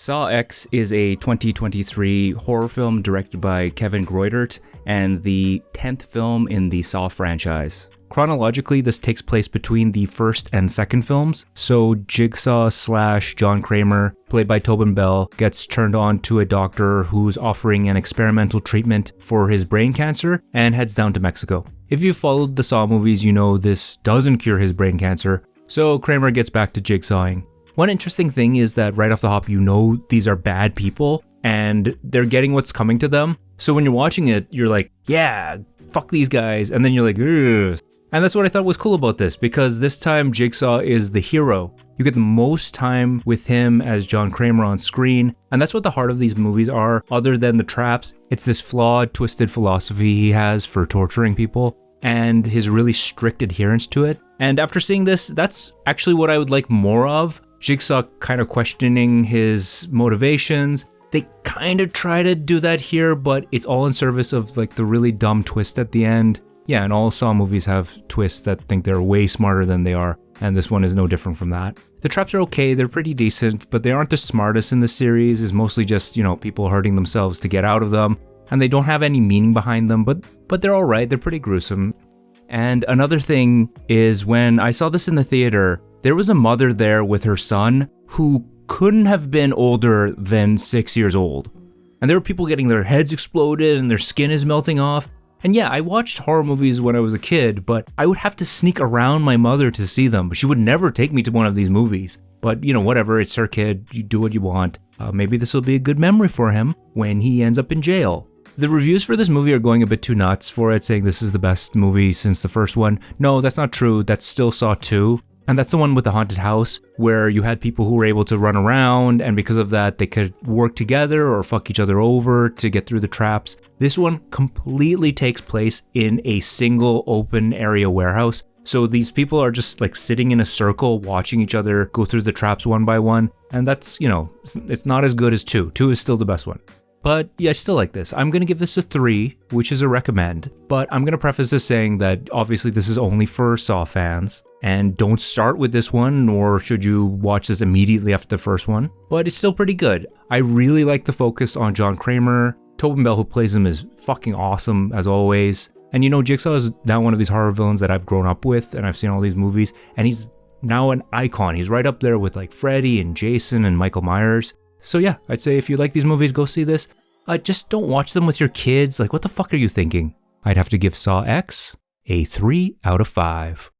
SawX is a 2023 horror film directed by Kevin Greutert and the 10th film in the Saw franchise. Chronologically, this takes place between the first and second films, so Jigsaw / John Kramer, played by Tobin Bell, gets turned on to a doctor who's offering an experimental treatment for his brain cancer and heads down to Mexico. If you've followed the Saw movies, you know this doesn't cure his brain cancer, so Kramer gets back to jigsawing. One interesting thing is that right off the hop, you know these are bad people and they're getting what's coming to them. So when you're watching it, you're like, yeah, fuck these guys. And then you're like, ugh. And that's what I thought was cool about this, because this time Jigsaw is the hero. You get the most time with him as John Kramer on screen. And that's what the heart of these movies are, other than the traps. It's this flawed, twisted philosophy he has for torturing people and his really strict adherence to it. And after seeing this, that's actually what I would like more of. Jigsaw kind of questioning his motivations. They kind of try to do that here, but it's all in service of like the really dumb twist at the end. Yeah, and all Saw movies have twists that think they're way smarter than they are, and this one is no different from that. The traps are okay, they're pretty decent, but they aren't the smartest in the series. It's mostly just, people hurting themselves to get out of them, and they don't have any meaning behind them, but they're alright, they're pretty gruesome. And another thing is, when I saw this in the theater, there was a mother there with her son who couldn't have been older than 6 years old. And there were people getting their heads exploded and their skin is melting off. And yeah, I watched horror movies when I was a kid, but I would have to sneak around my mother to see them. But she would never take me to one of these movies. But whatever, it's her kid, you do what you want. Maybe this will be a good memory for him when he ends up in jail. The reviews for this movie are going a bit too nuts for it, saying this is the best movie since the first one. No, that's not true. That's still Saw 2. And that's the one with the haunted house, where you had people who were able to run around, and because of that, they could work together or fuck each other over to get through the traps. This one completely takes place in a single open area warehouse. So these people are just like sitting in a circle, watching each other go through the traps one by one. And that's, it's not as good as 2. 2 is still the best one. But yeah, I still like this. I'm going to give this a 3, which is a recommend. But I'm going to preface this saying that obviously this is only for Saw fans. And don't start with this one, nor should you watch this immediately after the first one. But it's still pretty good. I really like the focus on John Kramer. Tobin Bell, who plays him, is fucking awesome, as always. And Jigsaw is now one of these horror villains that I've grown up with, and I've seen all these movies. And he's now an icon. He's right up there with like Freddy and Jason and Michael Myers. So yeah, I'd say if you like these movies, go see this. Just don't watch them with your kids. Like, what the fuck are you thinking? I'd have to give SawX a 3 out of 5.